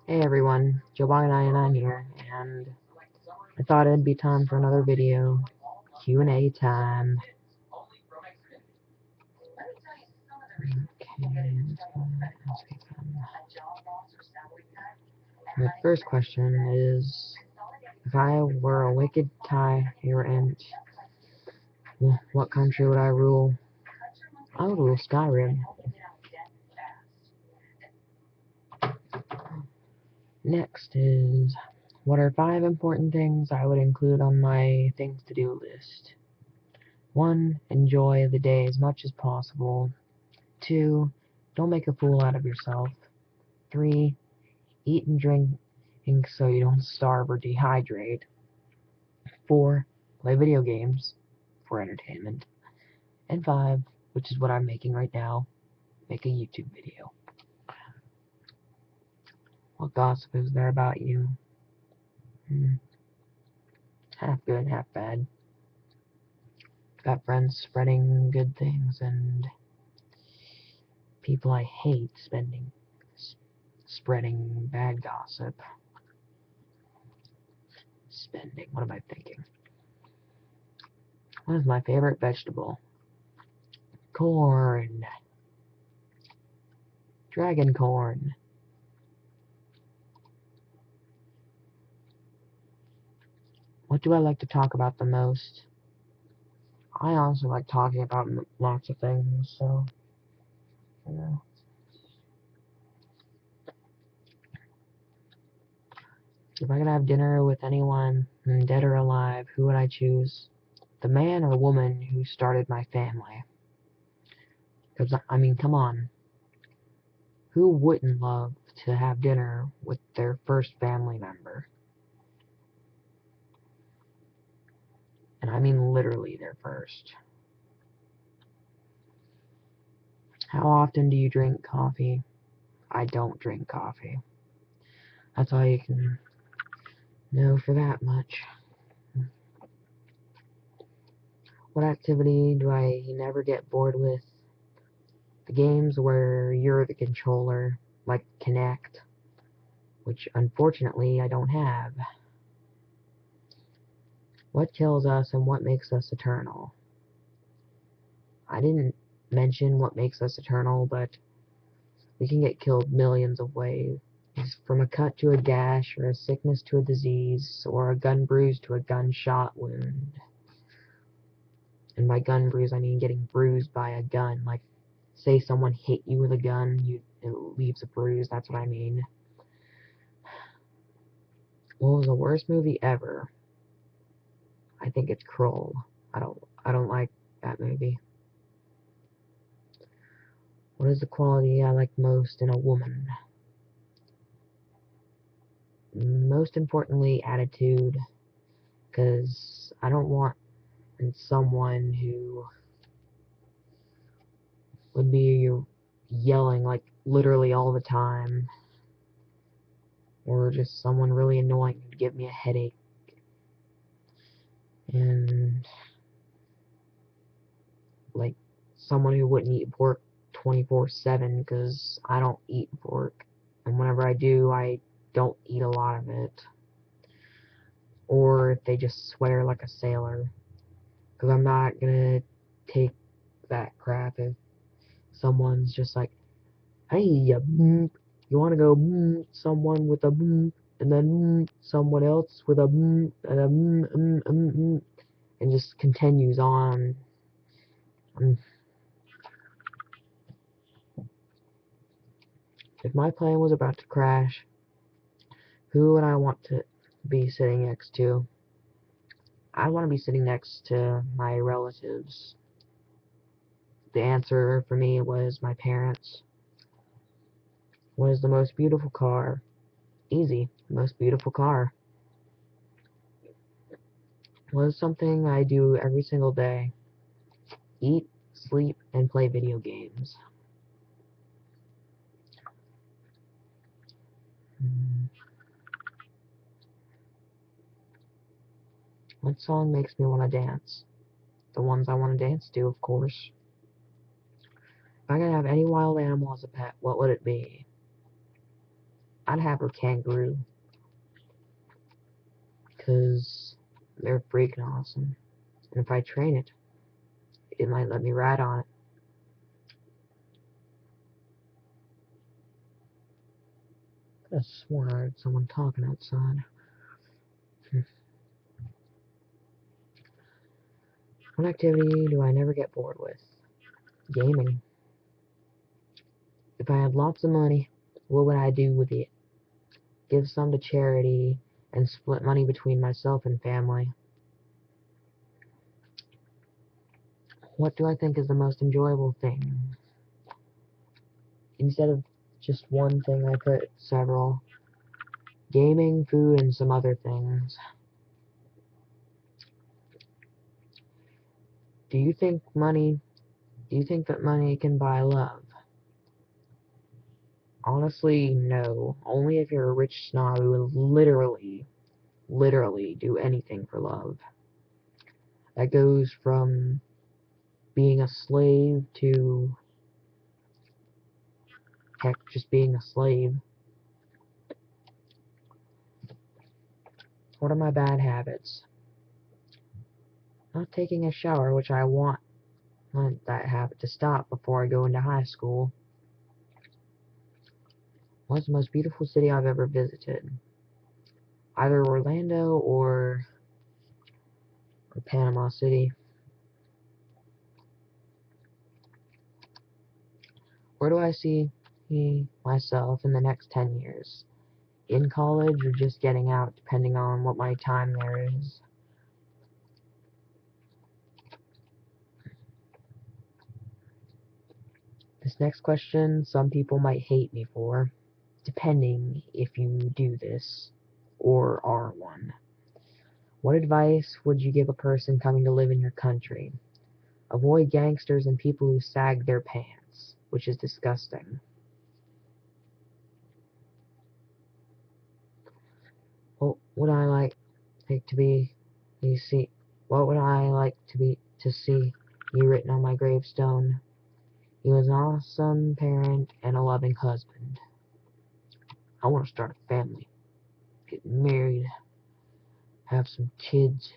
Hey everyone, Jobonga99 here, and I thought it'd be time for another video. Q&A time. Okay, the first question is, if I were a wicked tyrant, what country would I rule? I would rule Skyrim. Next is, what are 5 important things I would include on my things to do list? 1. Enjoy the day as much as possible. 2. Don't make a fool out of yourself. 3. Eat and drink so you don't starve or dehydrate. 4. Play video games for entertainment. And 5, which is what I'm making right now, make a YouTube video. What gossip is there about you? Half good, half bad. Got friends spreading good things and people I hate spreading bad gossip. What am I thinking? What is my favorite vegetable? Corn. Dragon corn. What do I like to talk about the most? I honestly like talking about lots of things, so, you know. If I could have dinner with anyone, dead or alive, who would I choose? The man or woman who started my family. Because, I mean, come on. Who wouldn't love to have dinner with their first family member? And I mean literally their first. How often do you drink coffee? I don't drink coffee. That's all you can know for that much. What activity do I never get bored with? The games where you're the controller, like Kinect, which unfortunately I don't have. What kills us and what makes us eternal? I didn't mention what makes us eternal, but we can get killed millions of ways. From a cut to a gash, or a sickness to a disease, or a gun bruise to a gunshot wound. And by gun bruise, I mean getting bruised by a gun. Like, say someone hit you with a gun, it leaves a bruise, that's what I mean. What was the worst movie ever? I think it's Kroll. I don't like that movie. What is the quality I like most in a woman? Most importantly, attitude. Because I don't want someone who would be yelling like literally all the time, or just someone really annoying who'd give me a headache. And like someone who wouldn't eat pork 24/7, because I don't eat pork, and whenever I do, I don't eat a lot of it. Or if they just swear like a sailor, because I'm not gonna take that crap if someone's just like, hey, you want to go someone with a and then someone else with a and a and just continues on. If my plane was about to crash, who would I want to be sitting next to? I want to be sitting next to my relatives. The answer for me was my parents. What is the most beautiful car? Easy, most beautiful car. What is something I do every single day? Eat, sleep, and play video games. What song makes me want to dance? The ones I want to dance to, of course. If I could have any wild animal as a pet, what would it be? I'd have a kangaroo, because they're freaking awesome. And if I train it, it might let me ride on it. I could have sworn I heard someone talking outside. What activity do I never get bored with? Gaming. If I had lots of money, what would I do with it? Give some to charity and split money between myself and family. What do I think is the most enjoyable thing? Instead of just one thing, I put several. Gaming, food, and some other things. Do you think that money can buy love? Honestly, no. Only if you're a rich snob who would literally do anything for love. That goes from being a slave to, heck, just being a slave. What are my bad habits? Not taking a shower, which I want that habit to stop before I go into high school. What's the most beautiful city I've ever visited? Either Orlando or Panama City. Where do I see myself in the next 10 years? In college or just getting out, depending on what my time there is. This next question, some people might hate me for, depending if you do this or are one. What advice would you give a person coming to live in your country? Avoid gangsters and people who sag their pants, which is disgusting. What would I like to be? What would I like to see you written on my gravestone? He was an awesome parent and a loving husband. I want to start a family, get married, have some kids,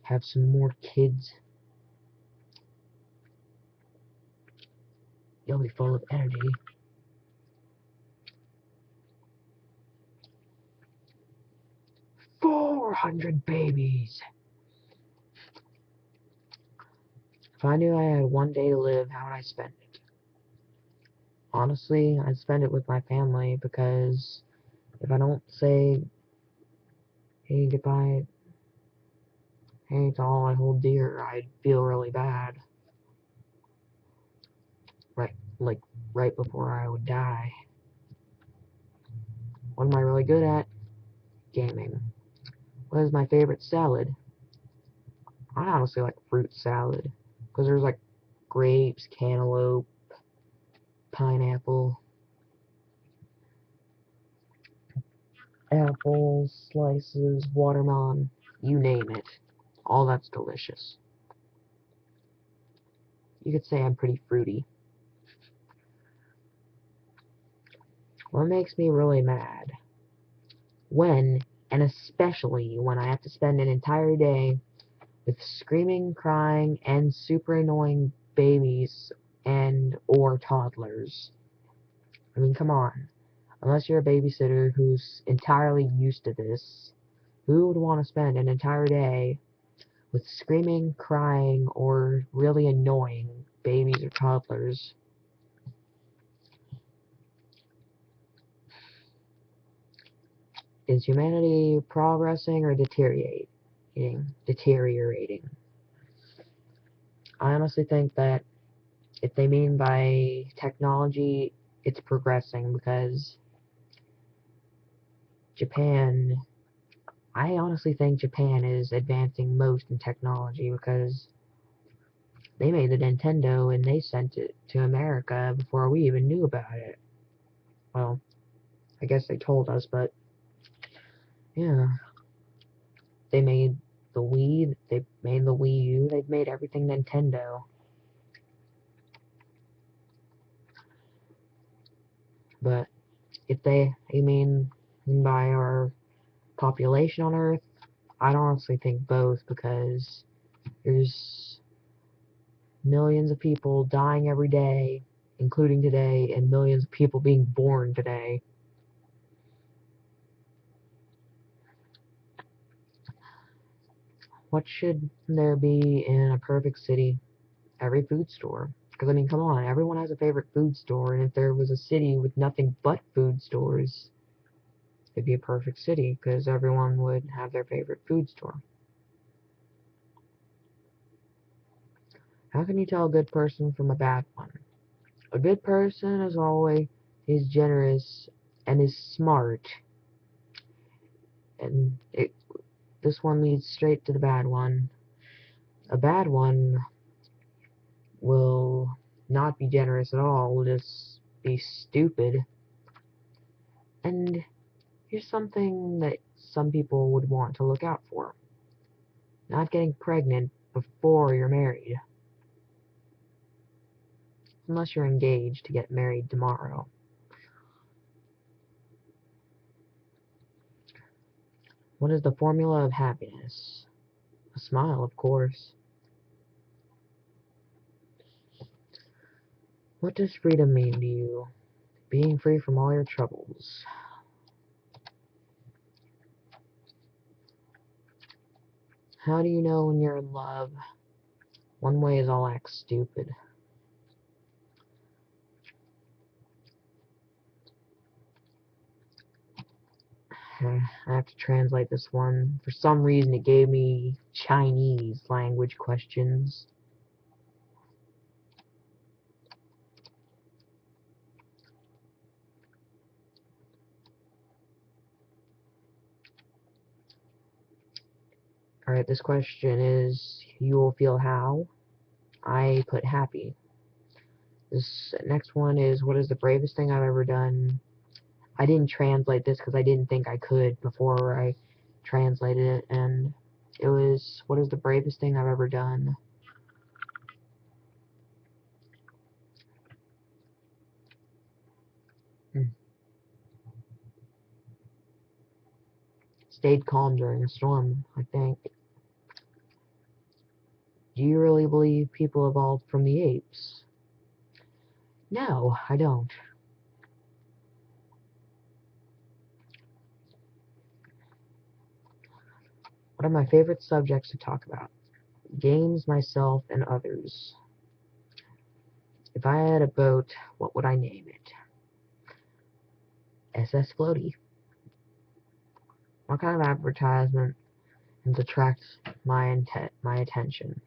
have some more kids. You'll be full of energy. 400 babies! If I knew I had one day to live, how would I spend it? Honestly, I'd spend it with my family, because if I don't say, hey, goodbye, hey, to all I hold dear, I'd feel really bad. Right before I would die. What am I really good at? Gaming. What is my favorite salad? I honestly like fruit salad, because there's like grapes, cantaloupe, pineapple, apples, slices, watermelon, you name it. All that's delicious. You could say I'm pretty fruity. What makes me really mad? When, and especially when I have to spend an entire day with screaming, crying, and super annoying babies and or toddlers. I mean, come on. Unless you're a babysitter who's entirely used to this, who would want to spend an entire day with screaming, crying, or really annoying babies or toddlers? Is humanity progressing or deteriorating? Deteriorating. I honestly think that if they mean by technology, it's progressing, because I honestly think Japan is advancing most in technology, because they made the Nintendo and they sent it to America before we even knew about it. Well, I guess they told us, but yeah. They made the Wii, they made the Wii U, they've made everything Nintendo. But If you mean by our population on Earth, I'd honestly think both, because there's millions of people dying every day, including today, and millions of people being born today. What should there be in a perfect city? Every food store. Because, I mean, come on, everyone has a favorite food store, and if there was a city with nothing but food stores, it'd be a perfect city, because everyone would have their favorite food store. How can you tell a good person from a bad one? A good person is generous and is smart, and this one leads straight to the bad one. A bad one will not be generous at all, will just be stupid. And here's something that some people would want to look out for. Not getting pregnant before you're married. Unless you're engaged to get married tomorrow. What is the formula of happiness? A smile, of course. What does freedom mean to you? Being free from all your troubles. How do you know when you're in love? One way is all act stupid. I have to translate this one. For some reason it gave me Chinese language questions. Alright, this question is, you will feel how? I put happy. This next one is, what is the bravest thing I've ever done? I didn't translate this because I didn't think I could before I translated it, and it was, what is the bravest thing I've ever done? Stayed calm during a storm, I think. Do you really believe people evolved from the apes? No, I don't. What are my favorite subjects to talk about? Games, myself, and others. If I had a boat, what would I name it? SS Floaty. What kind of advertisement attract my attention?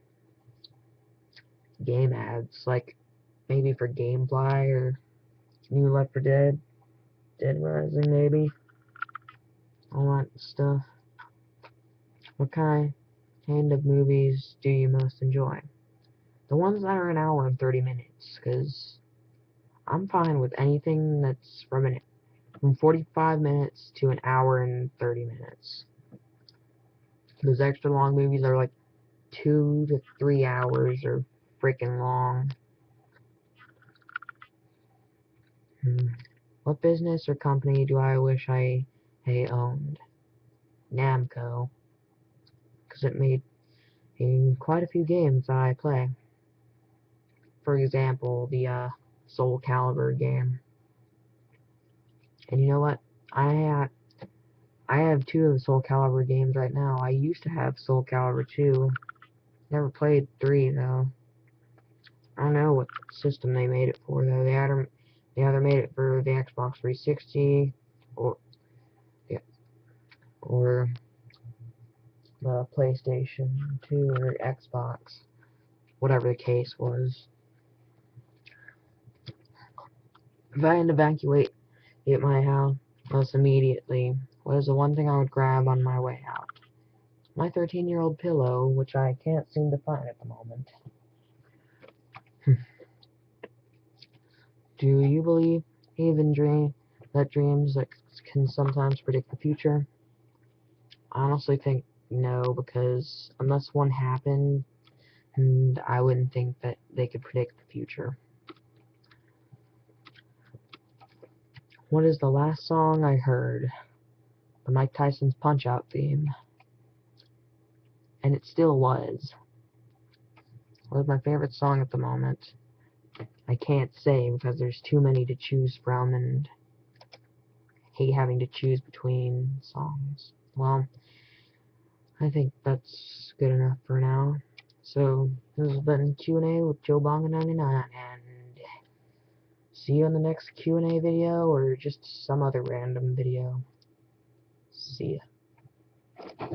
Game ads, like maybe for Gamefly or New Left 4 Dead, Dead Rising, maybe. All that stuff. What kind of movies do you most enjoy? The ones that are an hour and 30 minutes, because I'm fine with anything that's from 45 minutes to an hour and 30 minutes. Those extra long movies are like 2 to 3 hours or freaking long. What business or company do I wish I owned? Namco, because it made quite a few games that I play. For example, the Soul Calibur game. And you know what? I have 2 of the Soul Calibur games right now. I used to have Soul Calibur 2. Never played 3 though. I don't know what system they made it for though. They either made it for the Xbox 360 or or the PlayStation 2 or Xbox, whatever the case was. If I had to evacuate my house immediately, what is the one thing I would grab on my way out? My 13-year-old pillow, which I can't seem to find at the moment. Do you believe even dreams that can sometimes predict the future? I honestly think no, because unless one happened, and I wouldn't think that they could predict the future. What is the last song I heard? The Mike Tyson's Punch-Out theme. And it still was. What is my favorite song at the moment? I can't say because there's too many to choose from and hate having to choose between songs. Well, I think that's good enough for now. So, this has been Q&A with Jobonga99, and see you in the next Q&A video, or just some other random video. See ya.